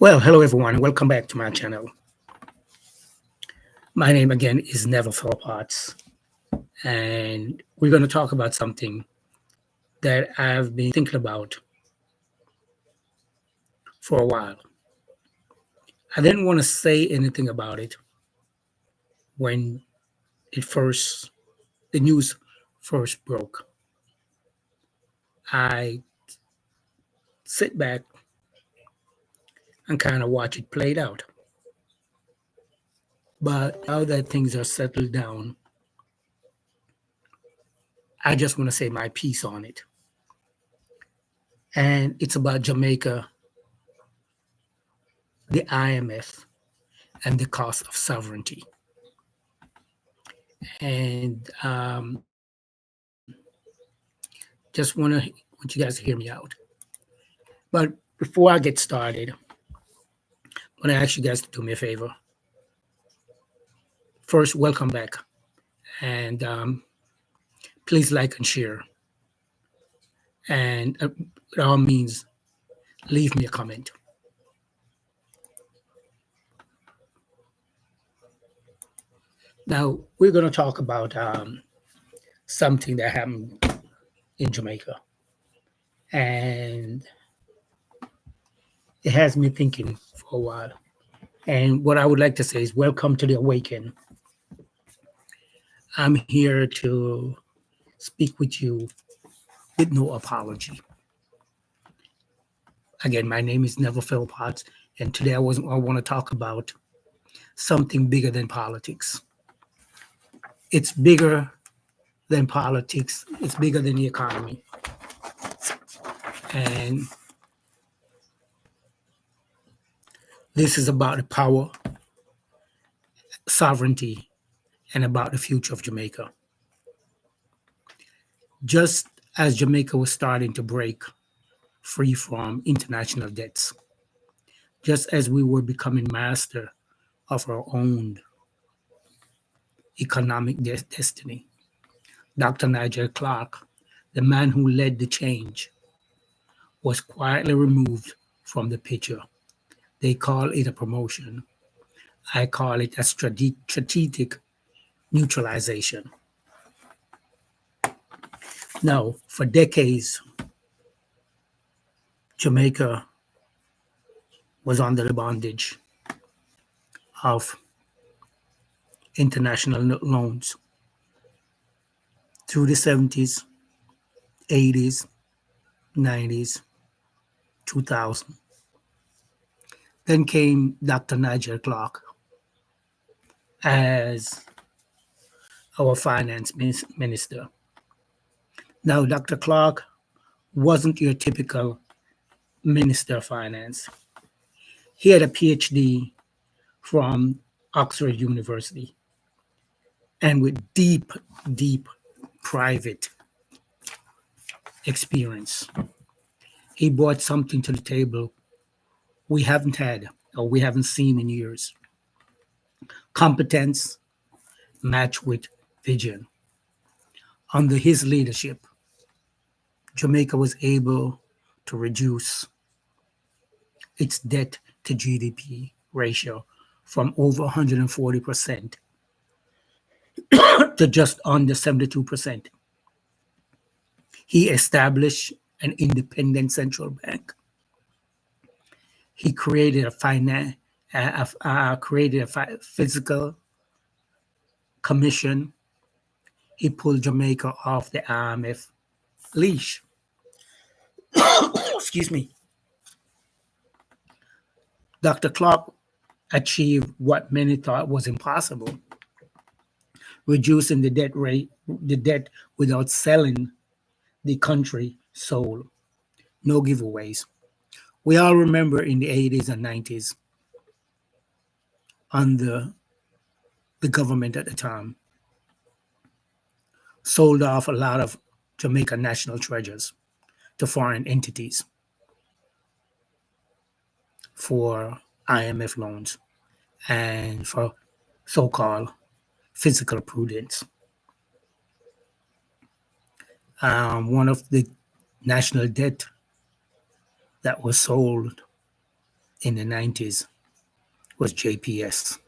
Well, hello everyone, and welcome back to my channel. My name again is Never Philpotts, and we're going to talk about something that I've been thinking about for a while. I didn't want to say anything about it when it first the news first broke. I sit back and kind of watch it played out. But now that things are settled down, I just want to say my piece on it. And it's about Jamaica, the IMF, and the cost of sovereignty. And just want you guys to hear me out. But before I get started, I want to ask you guys to do me a favor. First, welcome back, and please like and share. And by all means, leave me a comment. Now we're going to talk about something that happened in Jamaica, and it has me thinking for a while. And what I would like to say is, welcome to the Awaken. I'm here to speak with you with no apology. Again, my name is Neville Philpotts, and today I want to talk about something bigger than politics. It's bigger than politics. It's bigger than the economy, and this is about the power, sovereignty, and about the future of Jamaica. Just as Jamaica was starting to break free from international debts, just as we were becoming master of our own economic destiny, Dr. Nigel Clark, the man who led the change, was quietly removed from the picture. They call it a promotion. I call it a strategic neutralization. Now, for decades, Jamaica was under the bondage of international loans through the 70s, 80s, 90s, 2000. Then came Dr. Nigel Clark as our finance minister. Now, Dr. Clark wasn't your typical minister of finance. He had a PhD from Oxford University and with deep private experience. He brought something to the table we haven't had or we haven't seen in years. Competence matched with vision. Under his leadership, Jamaica was able to reduce its debt to GDP ratio from over 140% to just under 72%. He established an independent central bank. He created a physical commission. He pulled Jamaica off the IMF leash. Excuse me. Dr. Clark achieved what many thought was impossible, reducing the debt without selling the country soul. No giveaways. We all remember in the 80s and 90s, under the government at the time, sold off a lot of Jamaican national treasures to foreign entities for IMF loans and for so-called physical prudence. One of the national debt that was sold in the 90s was JPS.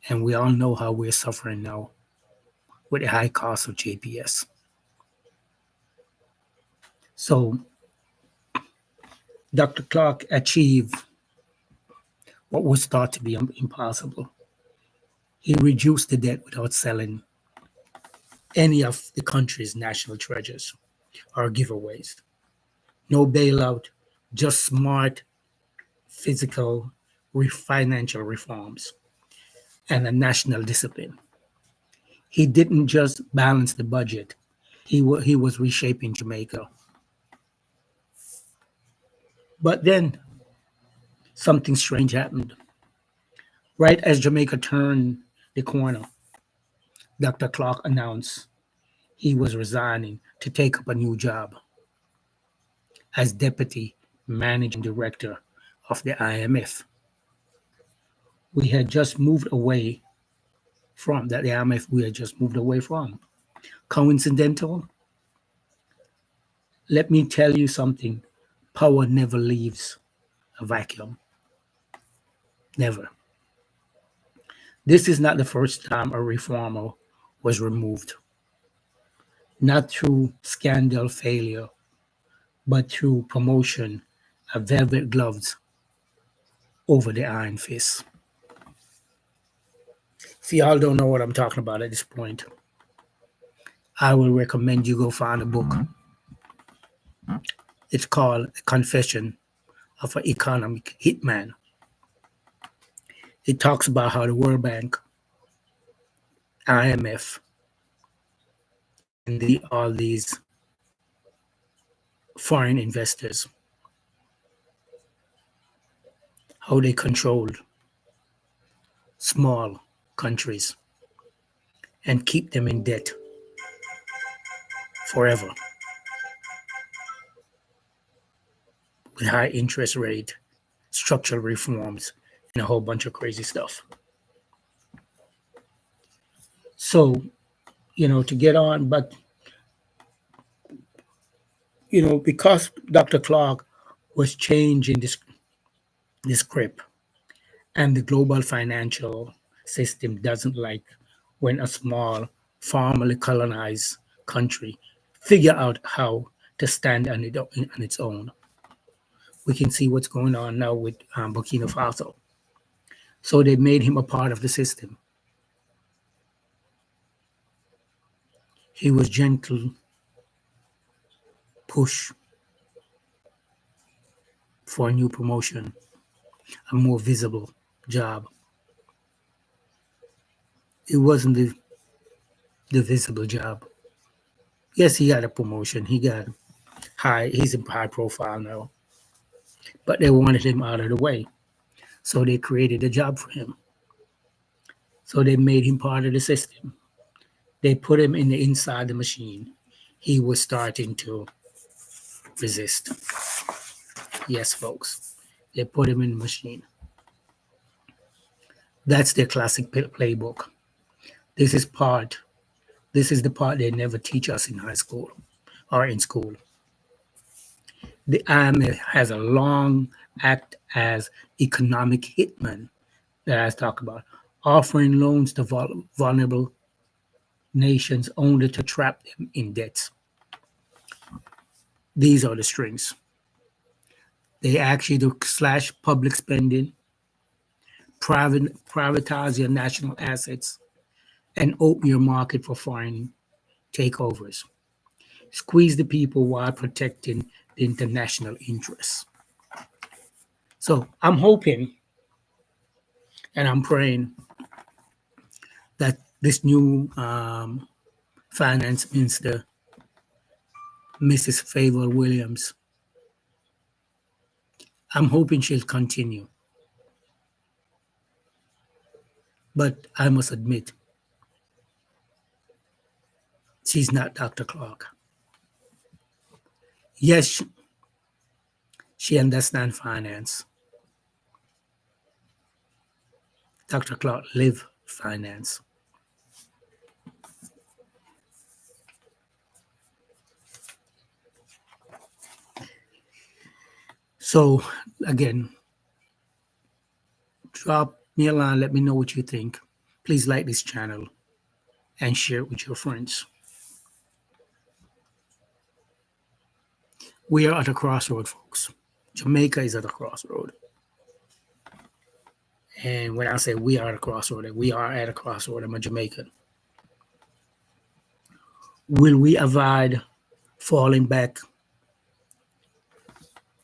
And we all know how we're suffering now with the high cost of JPS. So Dr. Clark achieved what was thought to be impossible. He reduced the debt without selling any of the country's national treasures or giveaways. No bailout, just smart physical financial reforms and a national discipline. He didn't just balance the budget, he was reshaping Jamaica. But then something strange happened. Right as Jamaica turned the corner, Dr. Clark announced he was resigning to take up a new job as deputy managing director of the IMF. We had just moved away from that, the IMF we had just moved away from. Coincidental? Let me tell you something. Power never leaves a vacuum. Never. This is not the first time a reformer was removed, not through scandal failure, but through promotion of velvet gloves over the iron fist. If y'all don't know what I'm talking about at this point, I will recommend you go find a book. It's called The Confession of an Economic Hitman. It talks about how the World Bank, IMF, and all these foreign investors, how they controlled small countries and keep them in debt forever with high interest rate, structural reforms, and a whole bunch of crazy stuff. So, to get on, but, because Dr. Clark was changing the script, and the global financial system doesn't like when a small, formerly colonized country figure out how to stand on its own. We can see what's going on now with Burkina Faso. So they made him a part of the system. He was gentle push for a new promotion, a more visible job. It wasn't the visible job. Yes, he got a promotion. He's in high profile now. But they wanted him out of the way. So they created a job for him. So they made him part of the system. They put him in the inside the machine. He was starting to resist. Yes, folks. They put him in the machine. That's their classic playbook. This is the part they never teach us in high school or in school. The IMF has a long act as economic hitman that I talk about, offering loans to vulnerable nations only to trap them in debts. These are the strings. They actually do slash public spending, privatize your national assets, and open your market for foreign takeovers. Squeeze the people while protecting the international interests. So I'm hoping and I'm praying that this new finance minister, Mrs. Favor Williams, I'm hoping she'll continue. But I must admit, she's not Dr. Clark. Yes, she understands finance. Dr. Clark lived finance. So again, Drop me a line. Let me know what you think. Please like this channel and share it with your friends. We are at a crossroad, folks. Jamaica is at a crossroad. And when I say we are at a crossroad, we are at a crossroad. I'm a Jamaican. Will we avoid falling back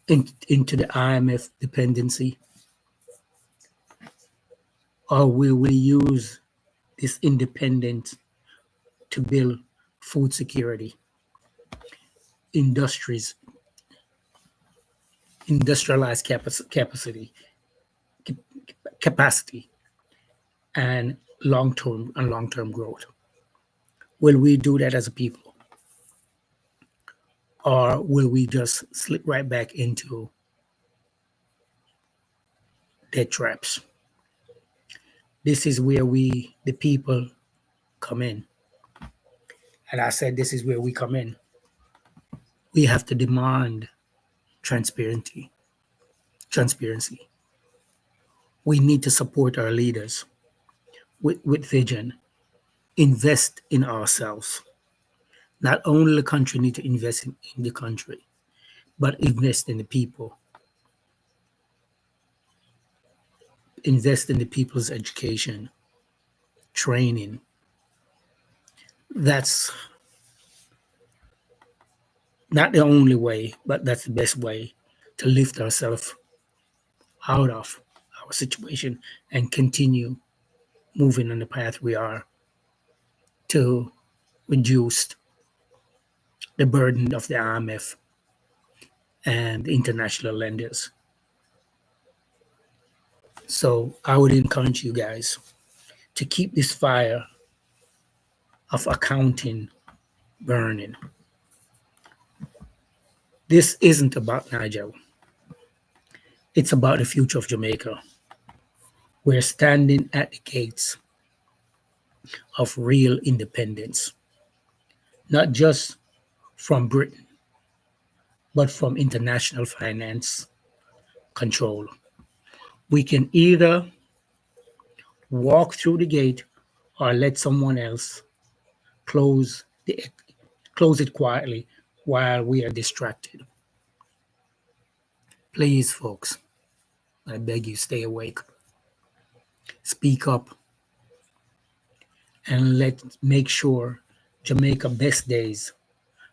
into the IMF dependency? Or will we use this independence to build food security, industries, industrialized capacity, and long-term growth? Will we do that as a people? Or will we just slip right back into debt traps? This is where we, the people, come in. And I said, this is where we come in. We have to demand transparency. We need to support our leaders with vision, invest in ourselves. Not only the country need to invest in the country, but invest in the people. Invest in the people's education, training. That's not the only way, but that's the best way to lift ourselves out of our situation and continue moving on the path we are to reduce the burden of the IMF and the international lenders. So I would encourage you guys to keep this fire of accounting burning. This isn't about Niger. It's about the future of Jamaica. We're standing at the gates of real independence, not just from Britain, but from international finance control. We can either walk through the gate or let someone else close it quietly while we are distracted. Please, folks, I beg you, stay awake. Speak up and let's make sure Jamaica's best days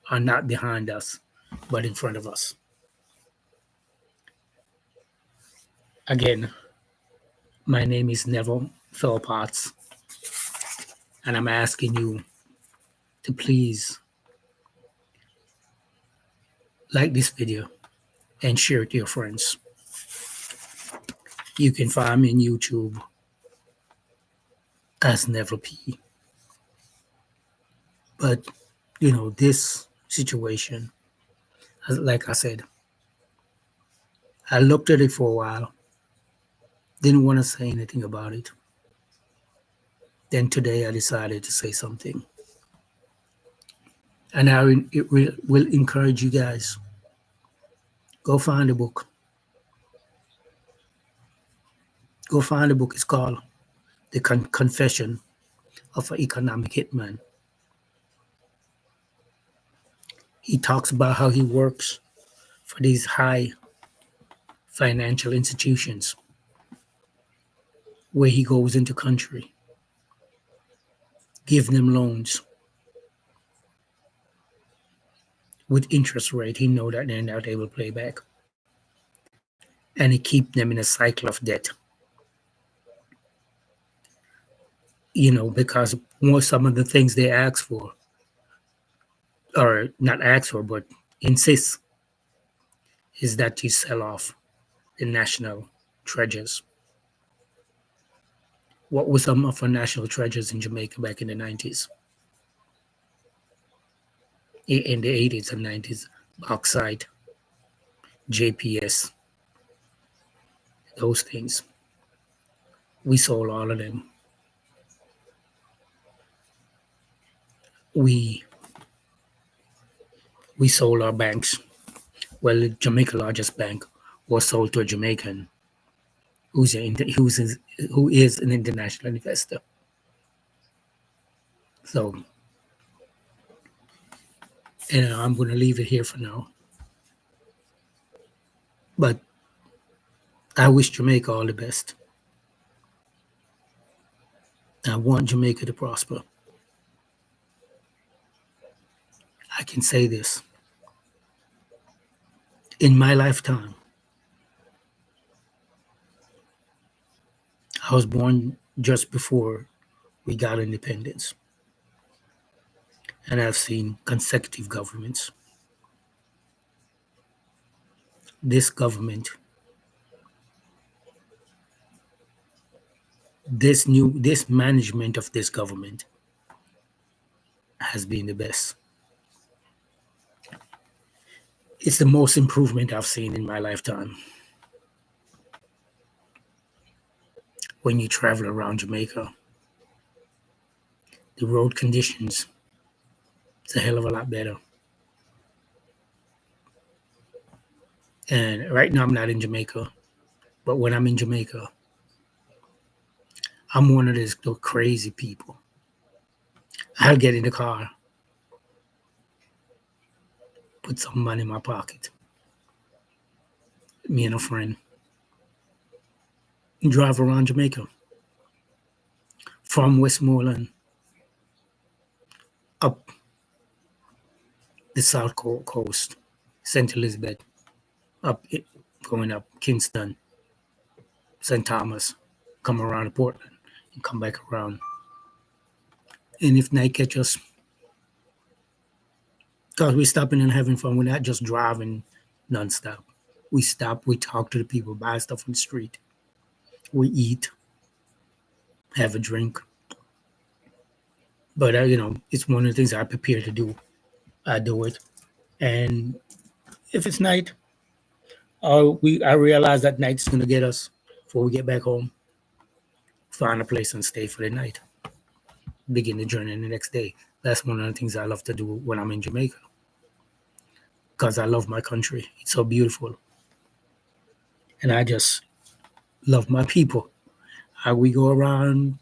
are not behind us, but in front of us. Again, my name is Neville Philpotts, and I'm asking you to please like this video and share it to your friends. You can find me on YouTube as Neville P. But, this situation, like I said, I looked at it for a while, didn't want to say anything about it. Then today I decided to say something. And it will encourage you guys. Go find a book. Go find a book. It's called The Confession of an Economic Hitman. He talks about how he works for these high financial institutions where he goes into country, give them loans with interest rate. He know that they're not able to pay back. And he keep them in a cycle of debt. Because some of the things they ask for, or not ask for, but insist, is that you sell off the national treasures. What were some of our national treasures in Jamaica back in the 90s? In the 80s and 90s, bauxite, JPS, those things. We sold all of them. We sold our banks. Well, the Jamaica largest bank was sold to a Jamaican who's who is an international investor. So, I'm going to leave it here for now. But I wish Jamaica all the best. I want Jamaica to prosper. I can say this. In my lifetime, I was born just before we got independence. And I've seen consecutive governments. This government, this management of this government has been the best. It's the most improvement I've seen in my lifetime. When you travel around Jamaica, the road conditions is a hell of a lot better. And right now I'm not in Jamaica, but when I'm in Jamaica, I'm one of those crazy people. I'll get in the car, put some money in my pocket, me and a friend, and drive around Jamaica from Westmoreland up the south coast, St. Elizabeth, going up Kingston, St. Thomas, come around to Portland, and come back around. And if night catches us, because we're stopping and having fun, we're not just driving nonstop. We stop, we talk to the people, buy stuff on the street, we eat, have a drink. But it's one of the things I prepare to do. I do it, and if it's night, I realize that night's gonna get us before we get back home. Find a place and stay for the night. Begin the journey the next day. That's one of the things I love to do when I'm in Jamaica, because I love my country. It's so beautiful, and I just love my people. We go around,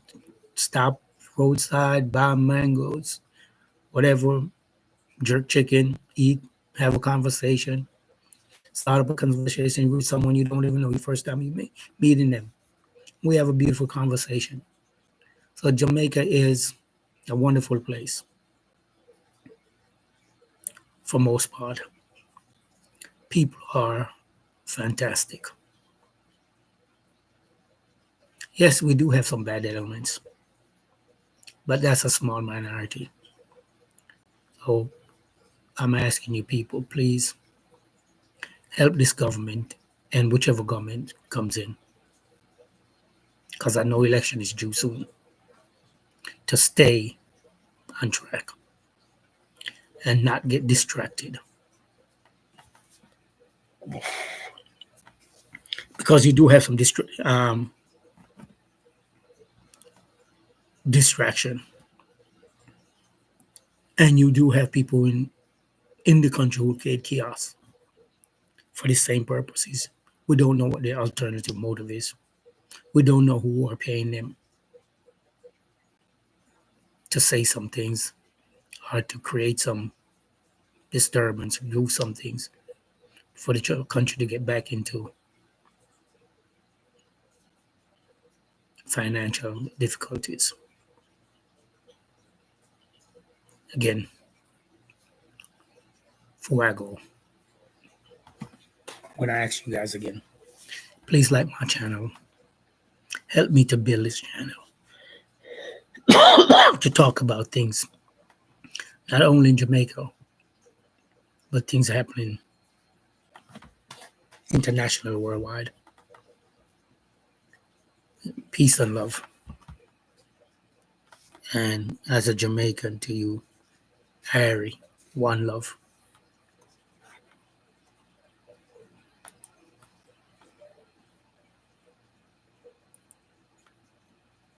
stop roadside, buy mangoes, whatever, jerk chicken, eat, have a conversation, start up a conversation with someone you don't even know, your first time you meeting them. We have a beautiful conversation. So Jamaica is a wonderful place for most part. People are fantastic. Yes, we do have some bad elements, but that's a small minority. So I'm asking you people, please help this government and whichever government comes in, because I know election is due soon, to stay on track and not get distracted. Because you do have some distraction, and you do have people in the country who create chaos for the same purposes. We don't know what their alternative motive is. We don't know who are paying them to say some things or to create some disturbance, do some things for the country to get back into financial difficulties. Again, before I go, when I ask you guys again, please like my channel. Help me to build this channel to talk about things not only in Jamaica, but things happening international, worldwide. Peace and love. And as a Jamaican to you, Harry, one love.